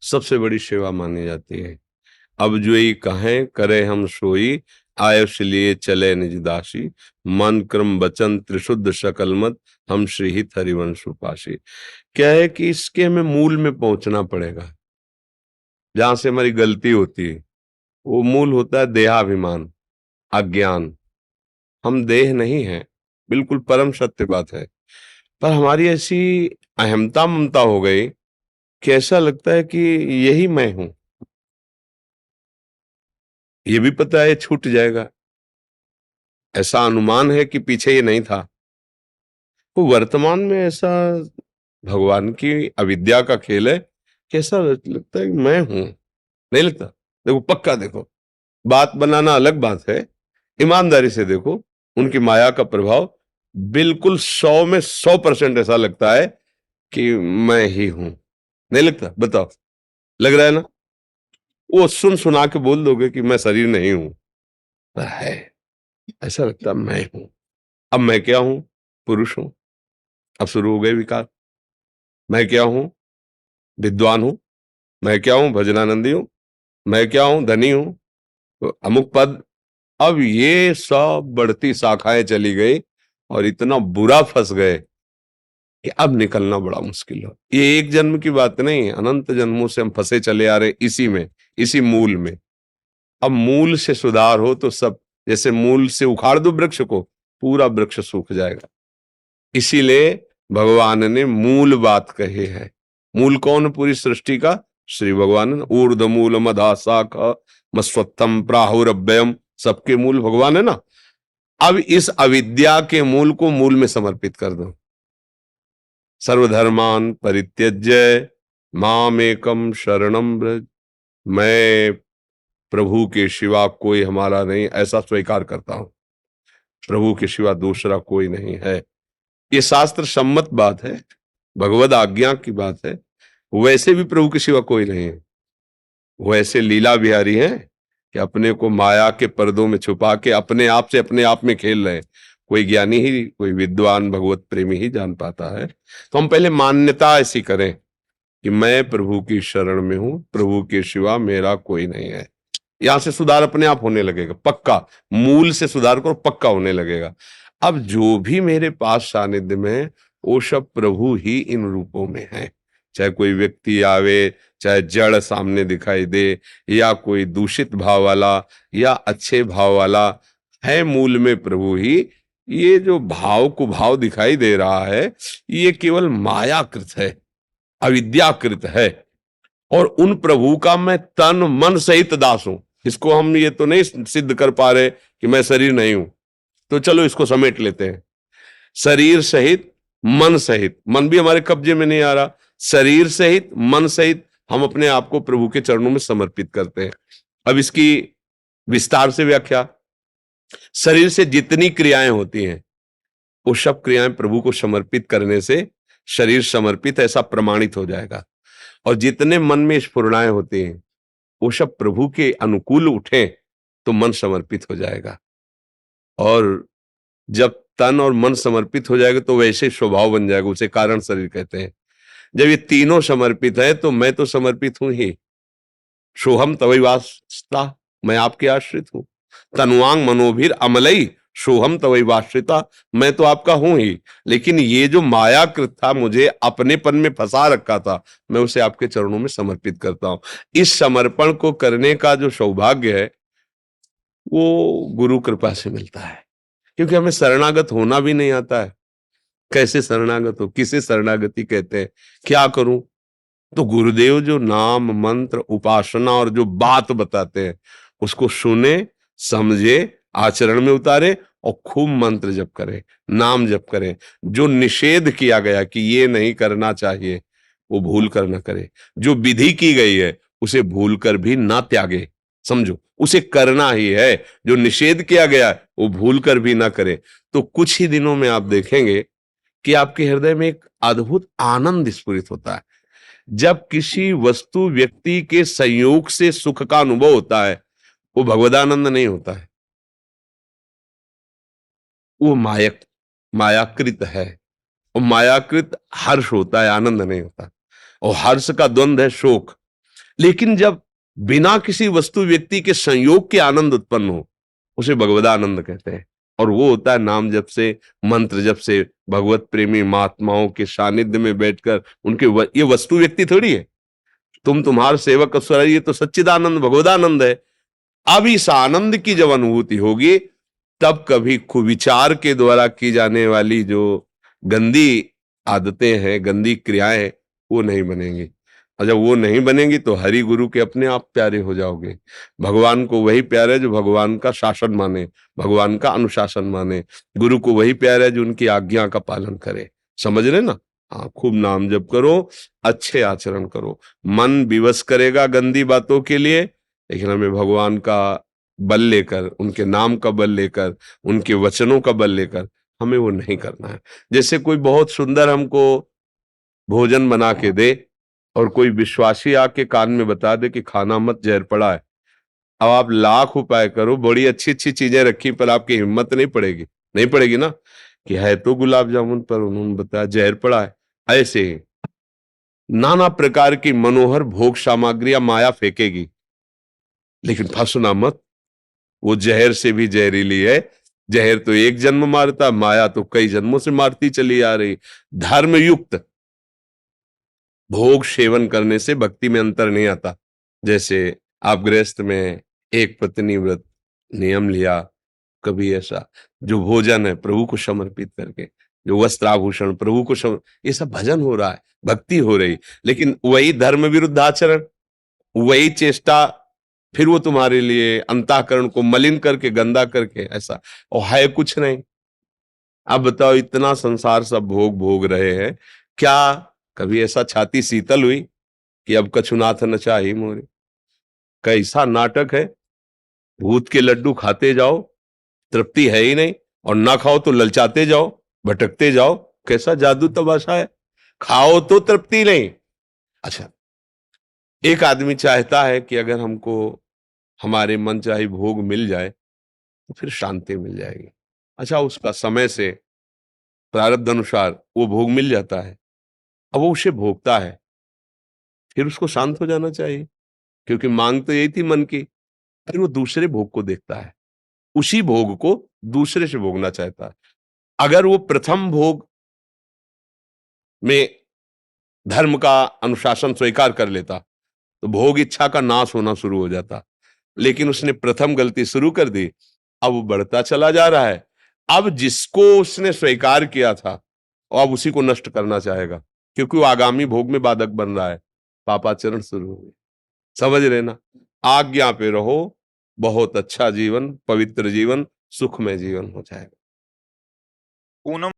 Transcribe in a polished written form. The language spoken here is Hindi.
सबसे बड़ी सेवा मानी जाती है। अब जो ही कहें करे हम सोई, आयुष लिए चले निज दासी, मन क्रम वचन त्रिशुद्ध सकल मत, हम श्री हित हरिवंश उपासी। क्या है कि इसके हमें मूल में पहुंचना पड़ेगा, जहां से हमारी गलती होती है। वो मूल होता है देहाभिमान, अज्ञान। हम देह नहीं है, बिल्कुल परम सत्य बात है, पर हमारी ऐसी अहमता ममता हो गई कि ऐसा लगता है कि यही मैं हूं। ये भी पता है छूट जाएगा, ऐसा अनुमान है कि पीछे ये नहीं था। तो वर्तमान में ऐसा भगवान की अविद्या का खेल है कि ऐसा लगता है कि मैं हूं। नहीं लगता? देखो पक्का देखो, बात बनाना अलग बात है, ईमानदारी से देखो उनकी माया का प्रभाव बिल्कुल 100 में 100% ऐसा लगता है कि मैं ही हूं। नहीं लगता? बताओ, लग रहा है ना? वो सुन सुना के बोल दोगे कि मैं शरीर नहीं हूं, पर है, ऐसा लगता है मैं हूं। अब मैं क्या हूं? पुरुष हूं। अब शुरू हो गए विकार। मैं क्या हूं? विद्वान हूं। मैं क्या हूं? भजनानंदी हूं। मैं क्या हूं? धनी हूं। तो अमुक पद। अब ये सब बढ़ती शाखाएं चली गई और इतना बुरा फंस गए कि अब निकलना बड़ा मुश्किल हो। ये एक जन्म की बात नहीं, अनंत जन्मों से हम फंसे चले आ रहे इसी में, इसी मूल में। अब मूल से सुधार हो तो सब, जैसे मूल से उखाड़ दो वृक्ष को, पूरा वृक्ष सूख जाएगा। इसीलिए भगवान ने मूल बात कही है। मूल कौन? पूरी सृष्टि का श्री भगवान। ऊर्ध मूल मधा शाख मस्वत्थम प्राहुरव्ययम, सबके मूल भगवान है ना। अब इस अविद्या के मूल को मूल में समर्पित कर दो। सर्वधर्मान परित्यज्य माम एकम शरणम व्रज। मैं प्रभु के सिवा कोई हमारा नहीं, ऐसा स्वीकार करता हूं। प्रभु के सिवा दूसरा कोई नहीं है। ये शास्त्र सम्मत बात है, भगवद आज्ञा की बात है। वैसे भी प्रभु के सिवा कोई नहीं है। वो ऐसे लीला बिहारी हैं कि अपने को माया के पर्दों में छुपा के अपने आप से अपने आप में खेल रहे हैं। कोई ज्ञानी ही, कोई विद्वान भगवत प्रेमी ही जान पाता है। तो हम पहले मान्यता ऐसी करें कि मैं प्रभु की शरण में हूं, प्रभु के सिवा मेरा कोई नहीं है। यहां से सुधार अपने आप होने लगेगा, पक्का। मूल से सुधार करो, पक्का होने लगेगा। अब जो भी मेरे पास सानिध्य में है, वो सब प्रभु ही इन रूपों में है। चाहे कोई व्यक्ति आवे, चाहे जड़ सामने दिखाई दे, या कोई दूषित भाव वाला या अच्छे भाव वाला, है मूल में प्रभु ही। ये जो भाव को भाव दिखाई दे रहा है, ये केवल मायाकृत है, अविद्याकृत है। और उन प्रभु का मैं तन मन सहित दास हूं। इसको हम ये तो नहीं सिद्ध कर पा रहे कि मैं शरीर नहीं हूं, तो चलो इसको समेट लेते हैं। शरीर सहित मन सहित, मन भी हमारे कब्जे में नहीं आ रहा, शरीर सहित मन सहित हम अपने आप को प्रभु के चरणों में समर्पित करते हैं। अब इसकी विस्तार से व्याख्या, शरीर से जितनी क्रियाएं होती हैं, वो सब क्रियाएं प्रभु को समर्पित करने से शरीर समर्पित ऐसा प्रमाणित हो जाएगा। और जितने मन में स्फुरणाएं होती हैं, वो सब प्रभु के अनुकूल उठे तो मन समर्पित हो जाएगा। और जब तन और मन समर्पित हो जाएगा तो वैसे स्वभाव बन जाएगा, उसे कारण शरीर कहते हैं। जब ये तीनों समर्पित है तो मैं तो समर्पित हूं ही। सोहम तवैवास्ता, मैं आपके आश्रित हूं। तनुवांग मनोभिर अमलई, सोहम तवैवाश्रिता, मैं तो आपका हूं ही। लेकिन ये जो मायाकृत था, मुझे अपनेपन में फंसा रखा था, मैं उसे आपके चरणों में समर्पित करता हूं। इस समर्पण को करने का जो सौभाग्य है, वो गुरु कृपा से मिलता है। क्योंकि हमें शरणागत होना भी नहीं आता है। कैसे शरणागत हो, किसे शरणागति कहते हैं, क्या करूं? तो गुरुदेव जो नाम मंत्र उपासना और जो बात बताते हैं, उसको सुने, समझे, आचरण में उतारे और खूब मंत्र जप करें, नाम जप करें। जो निषेध किया गया कि ये नहीं करना चाहिए, वो भूल कर ना करे। जो विधि की गई है, उसे भूल कर भी ना त्यागे। समझो, उसे करना ही है। जो निषेध किया गया है, वो भूल कर भी ना करे। तो कुछ ही दिनों में आप देखेंगे कि आपके हृदय में एक अद्भुत आनंद स्फुरित होता है। जब किसी वस्तु व्यक्ति के संयोग से सुख का अनुभव होता है, वो भगवदानंद नहीं होता है, वो मायाकृत है। और मायाकृत हर्ष होता है, आनंद नहीं होता। और हर्ष का द्वंद्व है शोक। लेकिन जब बिना किसी वस्तु व्यक्ति के संयोग के आनंद उत्पन्न हो, उसे भगवदानंद कहते हैं। और वो होता है नाम जप से, मंत्र जप से, भगवत प्रेमी महात्माओं के सानिध्य में बैठकर उनके ये वस्तु व्यक्ति थोड़ी है, तुम तुम्हार सेवक असुर, ये तो सच्चिदानंद भगवदानंद है। अब इस आनंद की जब अनुभूति होगी, तब कभी कुविचार के द्वारा की जाने वाली जो गंदी आदतें हैं, गंदी क्रियाएं हैं, वो नहीं बनेंगी। और जब वो नहीं बनेंगी तो हरि गुरु के अपने आप प्यारे हो जाओगे। भगवान को वही प्यार है जो भगवान का शासन माने, भगवान का अनुशासन माने। गुरु को वही प्यार है जो उनकी आज्ञा का पालन करे। समझ रहे ना? हाँ, खूब नाम जप करो, अच्छे आचरण करो। मन विवश करेगा गंदी बातों के लिए, लेकिन हमें भगवान का बल लेकर, उनके नाम का बल लेकर, उनके वचनों का बल लेकर हमें वो नहीं करना है। जैसे कोई बहुत सुंदर हमको भोजन बना के दे और कोई विश्वासी आके कान में बता दे कि खाना मत, जहर पड़ा है। अब आप लाख उपाय करो, बड़ी अच्छी अच्छी चीजें रखी, पर आपकी हिम्मत नहीं पड़ेगी, नहीं पड़ेगी ना, कि है तो गुलाब जामुन पर उन्होंने बताया जहर पड़ा है। ऐसे ही नाना प्रकार की मनोहर भोग सामग्रियां माया फेंकेगी, लेकिन फंसना मत, वो जहर से भी जहरीली है। जहर तो एक जन्म मारता, माया तो कई जन्मों से मारती चली आ रही। धर्म युक्त भोग सेवन करने से भक्ति में अंतर नहीं आता। जैसे आप गृहस्थ में एक पत्नी व्रत नियम लिया, कभी ऐसा जो भोजन है प्रभु को समर्पित करके, जो वस्त्र आभूषण प्रभु को ये सब भजन हो रहा है, भक्ति हो रही, लेकिन वही धर्म विरुद्ध आचरण, वही चेष्टा, फिर वो तुम्हारे लिए अंतःकरण को मलिन करके, गंदा करके, ऐसा और है कुछ नहीं। अब बताओ, इतना संसार सब भोग भोग रहे हैं, क्या कभी ऐसा छाती शीतल हुई कि अब कछुनाथ नचाही मोरे? कैसा नाटक है, भूत के लड्डू खाते जाओ, तृप्ति है ही नहीं, और ना खाओ तो ललचाते जाओ, भटकते जाओ। कैसा जादू तमाशा है, खाओ तो तृप्ति नहीं। अच्छा, एक आदमी चाहता है कि अगर हमको हमारे मन चाहे भोग मिल जाए तो फिर शांति मिल जाएगी। अच्छा, उसका समय से प्रारब्ध अनुसार वो भोग मिल जाता है, अब वो उसे भोगता है, फिर उसको शांत हो जाना चाहिए, क्योंकि मांग तो यही थी मन की। फिर वो दूसरे भोग को देखता है, उसी भोग को दूसरे से भोगना चाहता है। अगर वो प्रथम भोग में धर्म का अनुशासन स्वीकार कर लेता तो भोग इच्छा का नाश होना शुरू हो जाता, लेकिन उसने प्रथम गलती शुरू कर दी, अब वो बढ़ता चला जा रहा है। अब जिसको उसने स्वीकार किया था, अब उसी को नष्ट करना चाहेगा, क्योंकि वो आगामी भोग में बाधक बन रहा है, पापाचरण शुरू हो गया। समझ रहे ना? आज्ञा पे रहो, बहुत अच्छा जीवन, पवित्र जीवन, सुखमय जीवन हो जाएगा। पूनम